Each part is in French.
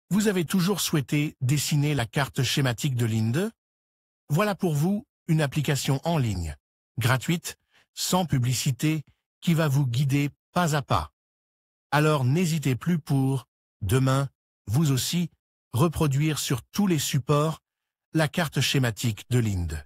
Vous avez toujours souhaité dessiner la carte schématique de Linde? Voilà pour vous une application en ligne, gratuite, sans publicité, qui va vous guider pas à pas. Alors n'hésitez plus pour, demain, vous aussi, reproduire sur tous les supports la carte schématique de Linde.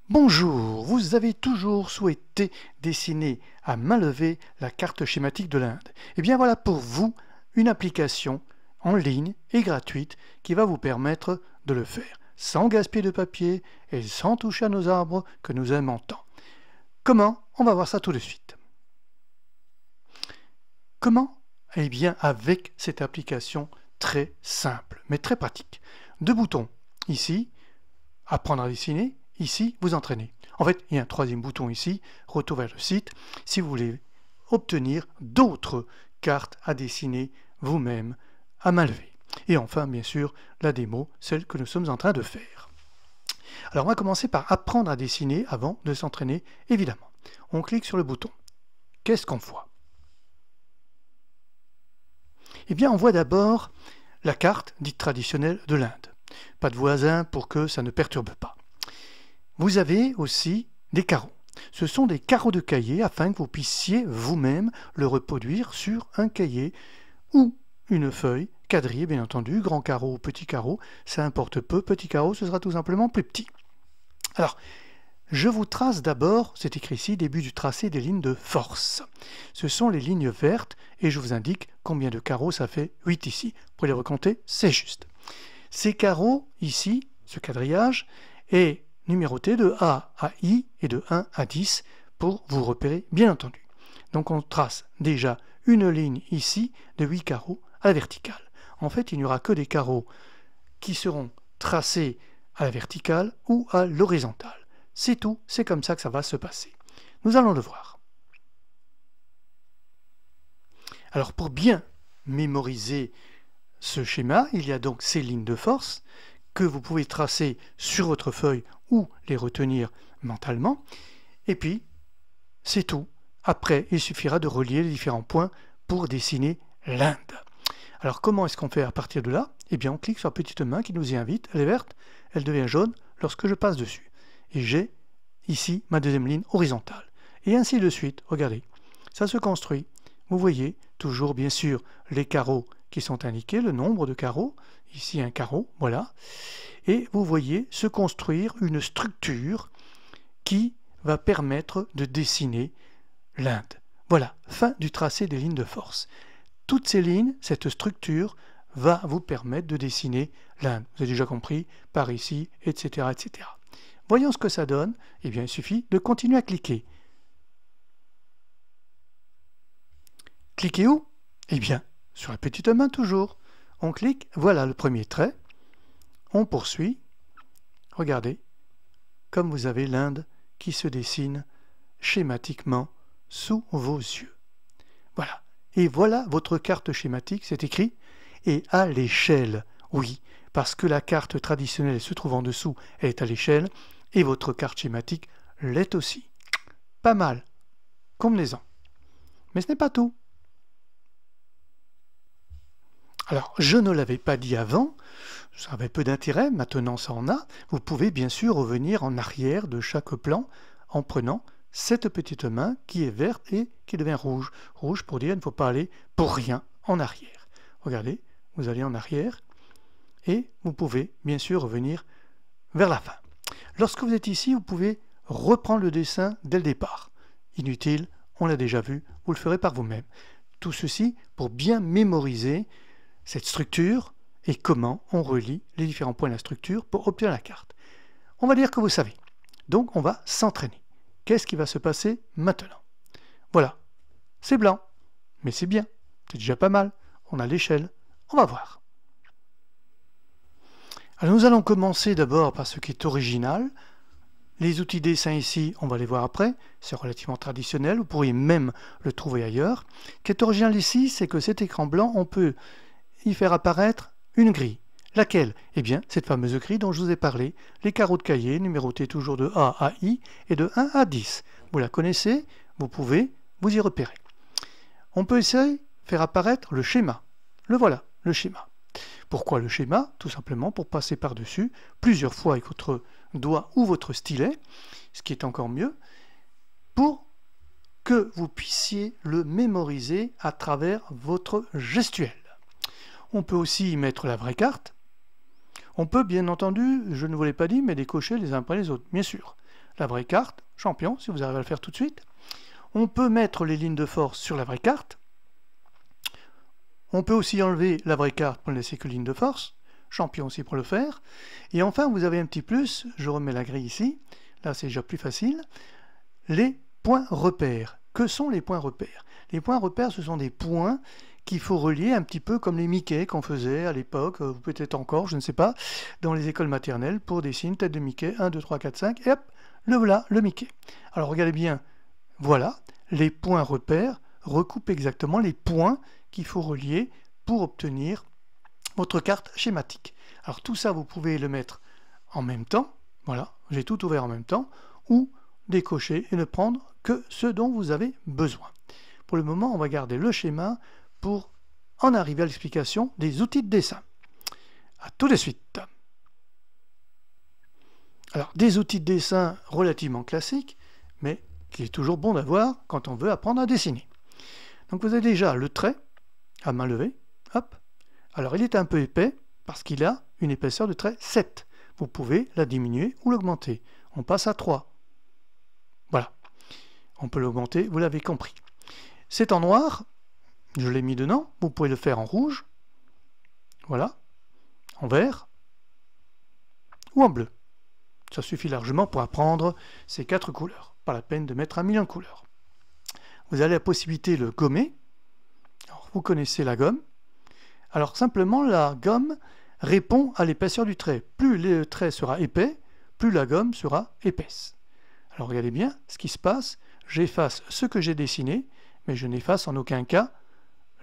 Bonjour, vous avez toujours souhaité dessiner à main levée la carte schématique de l'Inde. Eh bien voilà pour vous une application en ligne et gratuite qui va vous permettre de le faire sans gaspiller de papier et sans toucher à nos arbres que nous aimons tant. Comment? On va voir ça tout de suite. Comment? Eh bien avec cette application très simple mais très pratique. Deux boutons ici, apprendre à dessiner. Ici, vous entraînez. En fait, il y a un troisième bouton ici, retour vers le site, si vous voulez obtenir d'autres cartes à dessiner vous-même à main levée. Et enfin, bien sûr, la démo, celle que nous sommes en train de faire. Alors, on va commencer par apprendre à dessiner avant de s'entraîner, évidemment. On clique sur le bouton. Qu'est-ce qu'on voit? Eh bien, on voit d'abord la carte dite traditionnelle de l'Inde. Pas de voisins pour que ça ne perturbe pas. Vous avez aussi des carreaux. Ce sont des carreaux de cahier afin que vous puissiez vous-même le reproduire sur un cahier ou une feuille quadrillée, bien entendu, grand carreau ou petit carreau, ça importe peu. Petit carreau, ce sera tout simplement plus petit. Alors, je vous trace d'abord, c'est écrit ici, début du tracé des lignes de force. Ce sont les lignes vertes et je vous indique combien de carreaux ça fait 8 ici. Vous pouvez les recompter, c'est juste. Ces carreaux ici, ce quadrillage, est numéroté de A à I et de 1 à 10 pour vous repérer, bien entendu. Donc on trace déjà une ligne ici de 8 carreaux à la verticale. En fait, il n'y aura que des carreaux qui seront tracés à la verticale ou à l'horizontale. C'est tout, c'est comme ça que ça va se passer. Nous allons le voir. Alors pour bien mémoriser ce schéma, il y a donc ces lignes de force que vous pouvez tracer sur votre feuille ou les retenir mentalement. Et puis, c'est tout. Après, il suffira de relier les différents points pour dessiner l'Inde. Alors, comment est-ce qu'on fait à partir de là? Eh bien, on clique sur la petite main qui nous y invite. Elle est verte, elle devient jaune lorsque je passe dessus. Et j'ai ici ma deuxième ligne horizontale. Et ainsi de suite. Regardez, ça se construit. Vous voyez toujours, bien sûr, les carreaux qui sont indiqués, le nombre de carreaux. Ici, un carreau, voilà. Et vous voyez se construire une structure qui va permettre de dessiner l'Inde. Voilà, fin du tracé des lignes de force. Toutes ces lignes, cette structure, va vous permettre de dessiner l'Inde. Vous avez déjà compris, par ici, etc., etc. Voyons ce que ça donne. Eh bien, il suffit de continuer à cliquer. Cliquez où? Eh bien, sur la petite main toujours. On clique, voilà le premier trait. On poursuit. Regardez, comme vous avez l'Inde qui se dessine schématiquement sous vos yeux. Voilà. Et voilà votre carte schématique, c'est écrit. Et à l'échelle, oui, parce que la carte traditionnelle se trouve en dessous, elle est à l'échelle, et votre carte schématique l'est aussi. Pas mal. Convenez-en. Mais ce n'est pas tout. Alors, je ne l'avais pas dit avant, ça avait peu d'intérêt, maintenant ça en a. Vous pouvez bien sûr revenir en arrière de chaque plan en prenant cette petite main qui est verte et qui devient rouge. Rouge pour dire qu'il ne faut pas aller pour rien en arrière. Regardez, vous allez en arrière et vous pouvez bien sûr revenir vers la fin. Lorsque vous êtes ici, vous pouvez reprendre le dessin dès le départ. Inutile, on l'a déjà vu, vous le ferez par vous-même. Tout ceci pour bien mémoriser cette structure et comment on relie les différents points de la structure pour obtenir la carte. On va dire que vous savez. Donc on va s'entraîner. Qu'est-ce qui va se passer maintenant? Voilà, c'est blanc, mais c'est bien, c'est déjà pas mal. On a l'échelle, on va voir. Alors nous allons commencer d'abord par ce qui est original. Les outils dessin ici, on va les voir après, c'est relativement traditionnel, vous pourriez même le trouver ailleurs. Ce qui est original ici, c'est que cet écran blanc, on peut y faire apparaître une grille. Laquelle? Eh bien, cette fameuse grille dont je vous ai parlé, les carreaux de cahier numérotés toujours de A à I et de 1 à 10. Vous la connaissez, vous pouvez vous y repérer. On peut essayer de faire apparaître le schéma. Le voilà, le schéma. Pourquoi le schéma? Tout simplement pour passer par-dessus plusieurs fois avec votre doigt ou votre stylet, ce qui est encore mieux, pour que vous puissiez le mémoriser à travers votre gestuelle. On peut aussi y mettre la vraie carte. On peut, bien entendu, je ne vous l'ai pas dit, mais décocher les uns après les autres, bien sûr. La vraie carte, champion, si vous arrivez à le faire tout de suite. On peut mettre les lignes de force sur la vraie carte. On peut aussi enlever la vraie carte pour ne laisser que ligne de force. Champion aussi pour le faire. Et enfin, vous avez un petit plus, je remets la grille ici. Là, c'est déjà plus facile. Les points repères. Que sont les points repères? Les points repères, ce sont des points qu'il faut relier un petit peu comme les Mickey qu'on faisait à l'époque, peut-être encore, je ne sais pas, dans les écoles maternelles pour des signes, tête de Mickey, 1, 2, 3, 4, 5, et hop, le voilà, le Mickey. Alors regardez bien, voilà, les points repères recoupent exactement les points qu'il faut relier pour obtenir votre carte schématique. Alors tout ça, vous pouvez le mettre en même temps, voilà, j'ai tout ouvert en même temps, ou décocher et ne prendre que ce dont vous avez besoin. Pour le moment, on va garder le schéma pour en arriver à l'explication des outils de dessin. A tout de suite. Alors, des outils de dessin relativement classiques, mais qu'il est toujours bon d'avoir quand on veut apprendre à dessiner. Donc vous avez déjà le trait à main levée. Hop. Alors il est un peu épais parce qu'il a une épaisseur de trait 7. Vous pouvez la diminuer ou l'augmenter. On passe à 3. Voilà. On peut l'augmenter, vous l'avez compris. C'est en noir. Je l'ai mis dedans, vous pouvez le faire en rouge, voilà, en vert ou en bleu. Ça suffit largement pour apprendre ces 4 couleurs. Pas la peine de mettre 1 million de couleurs. Vous avez la possibilité de le gommer. Alors, vous connaissez la gomme. Alors simplement, la gomme répond à l'épaisseur du trait. Plus le trait sera épais, plus la gomme sera épaisse. Alors regardez bien ce qui se passe. J'efface ce que j'ai dessiné, mais je n'efface en aucun cas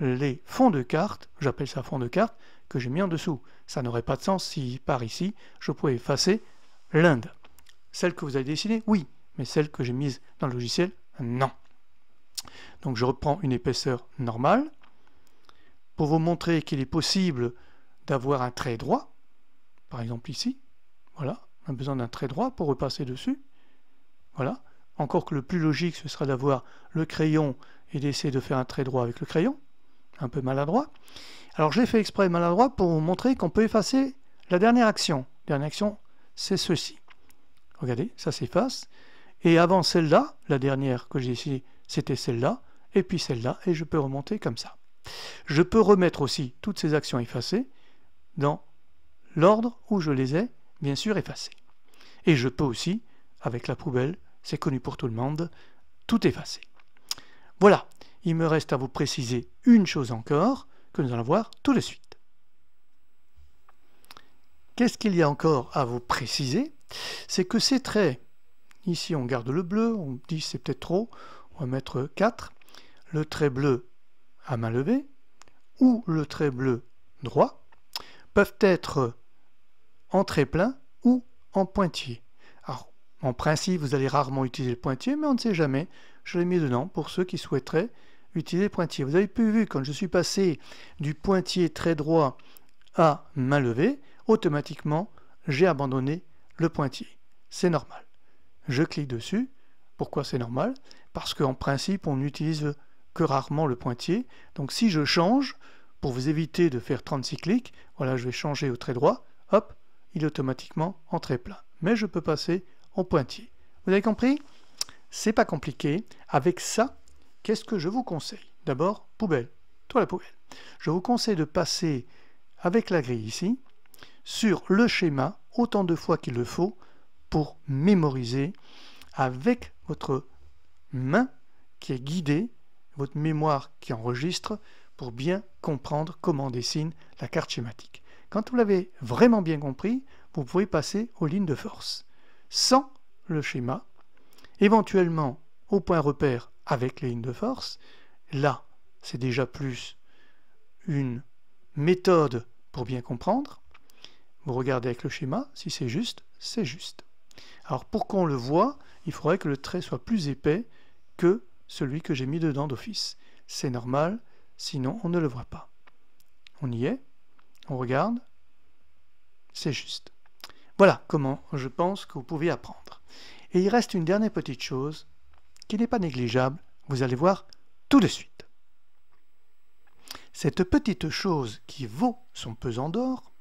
les fonds de carte, j'appelle ça fond de carte, que j'ai mis en dessous. Ça n'aurait pas de sens si par ici, je pouvais effacer l'Inde. Celle que vous avez dessinée, oui, mais celle que j'ai mise dans le logiciel, non. Donc je reprends une épaisseur normale. Pour vous montrer qu'il est possible d'avoir un trait droit, par exemple ici, voilà, on a besoin d'un trait droit pour repasser dessus. Voilà, encore que le plus logique, ce sera d'avoir le crayon et d'essayer de faire un trait droit avec le crayon. Un peu maladroit. Alors j'ai fait exprès maladroit pour vous montrer qu'on peut effacer la dernière action. La dernière action, c'est ceci. Regardez, ça s'efface. Et avant celle-là, la dernière que j'ai ici, c'était celle-là, et puis celle-là, et je peux remonter comme ça. Je peux remettre aussi toutes ces actions effacées dans l'ordre où je les ai, bien sûr, effacées. Et je peux aussi, avec la poubelle, c'est connu pour tout le monde, tout effacer. Voilà. Il me reste à vous préciser une chose encore, que nous allons voir tout de suite. Qu'est-ce qu'il y a encore à vous préciser? C'est que ces traits, ici on garde le bleu, on dit c'est peut-être trop, on va mettre 4, le trait bleu à main levée, ou le trait bleu droit, peuvent être en trait plein ou en pointillé. Alors, en principe, vous allez rarement utiliser le pointillé, mais on ne sait jamais. Je l'ai mis dedans pour ceux qui souhaiteraient utiliser le pointillé. Vous avez pu vu, quand je suis passé du pointillé très droit à main levée, automatiquement, j'ai abandonné le pointillé. C'est normal. Je clique dessus. Pourquoi c'est normal? Parce qu'en principe, on n'utilise que rarement le pointillé. Donc si je change, pour vous éviter de faire 36 clics, voilà, je vais changer au trait droit, hop, il est automatiquement en trait plein. Mais je peux passer au pointillé. Vous avez compris? C'est pas compliqué. Avec ça, qu'est-ce que je vous conseille? D'abord, poubelle. Toi la poubelle. Je vous conseille de passer avec la grille ici sur le schéma autant de fois qu'il le faut pour mémoriser avec votre main qui est guidée, votre mémoire qui enregistre pour bien comprendre comment on dessine la carte schématique. Quand vous l'avez vraiment bien compris, vous pouvez passer aux lignes de force. Sans le schéma, éventuellement au point repère avec les lignes de force, là, c'est déjà plus une méthode pour bien comprendre. Vous regardez avec le schéma, si c'est juste, c'est juste. Alors pour qu'on le voit, il faudrait que le trait soit plus épais que celui que j'ai mis dedans d'office. C'est normal, sinon on ne le voit pas. On y est. On regarde. C'est juste. Voilà comment je pense que vous pouvez apprendre. Et il reste une dernière petite chose qui n'est pas négligeable. Vous allez voir tout de suite. Cette petite chose qui vaut son pesant d'or,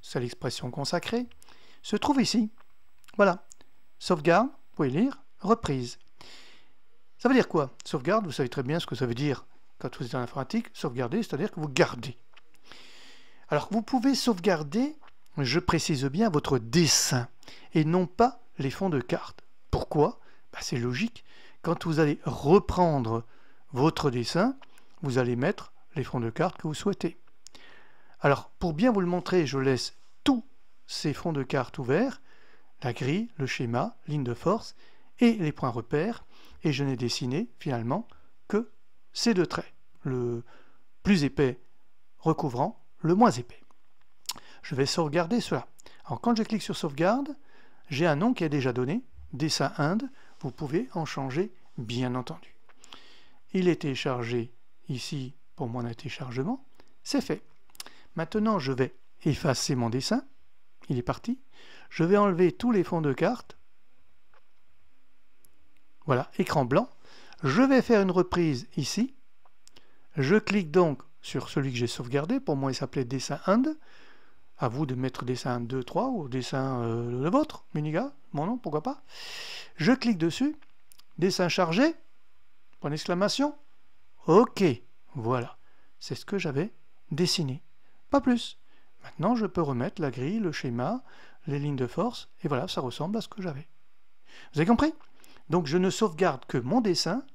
c'est l'expression consacrée, se trouve ici. Voilà. Sauvegarde, vous pouvez lire, reprise. Ça veut dire quoi? Sauvegarde, vous savez très bien ce que ça veut dire quand vous êtes en informatique. Sauvegarder, c'est-à-dire que vous gardez. Alors, vous pouvez sauvegarder, je précise bien, votre dessin et non pas les fonds de carte. Pourquoi? C'est logique. Quand vous allez reprendre votre dessin, vous allez mettre les fonds de carte que vous souhaitez. Alors, pour bien vous le montrer, je laisse tous ces fonds de carte ouverts, la grille, le schéma, ligne de force et les points repères, et je n'ai dessiné finalement que ces deux traits, le plus épais recouvrant le moins épais. Je vais sauvegarder cela. Alors quand je clique sur sauvegarde, j'ai un nom qui est déjà donné, dessin Inde, vous pouvez en changer bien entendu. Il est téléchargé ici pour mon téléchargement, c'est fait. Maintenant je vais effacer mon dessin, il est parti. Je vais enlever tous les fonds de carte. Voilà, écran blanc. Je vais faire une reprise ici. Je clique donc sur celui que j'ai sauvegardé. Pour moi, il s'appelait dessin Inde. À vous de mettre dessin 1, 2, 3 ou dessin le vôtre, Muniga, mon nom, pourquoi pas. Je clique dessus. Dessin chargé. Point d'exclamation. OK, voilà. C'est ce que j'avais dessiné. Pas plus. Maintenant, je peux remettre la grille, le schéma, les lignes de force, et voilà, ça ressemble à ce que j'avais. Vous avez compris? Donc, je ne sauvegarde que mon dessin,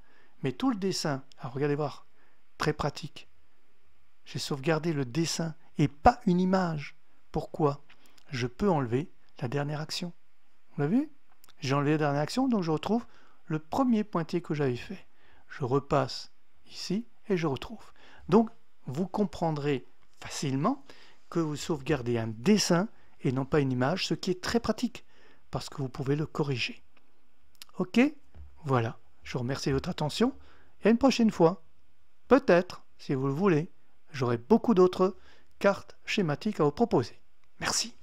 mais tout le dessin, alors regardez voir, très pratique. J'ai sauvegardé le dessin et pas une image. Pourquoi? Je peux enlever la dernière action. Vous l'avez vu? J'ai enlevé la dernière action, donc je retrouve le premier pointier que j'avais fait. Je repasse ici et je retrouve. Donc, vous comprendrez facilement que vous sauvegardez un dessin et non pas une image, ce qui est très pratique, parce que vous pouvez le corriger. Ok? Voilà. Je vous remercie de votre attention, et à une prochaine fois. Peut-être, si vous le voulez, j'aurai beaucoup d'autres cartes schématiques à vous proposer. Merci.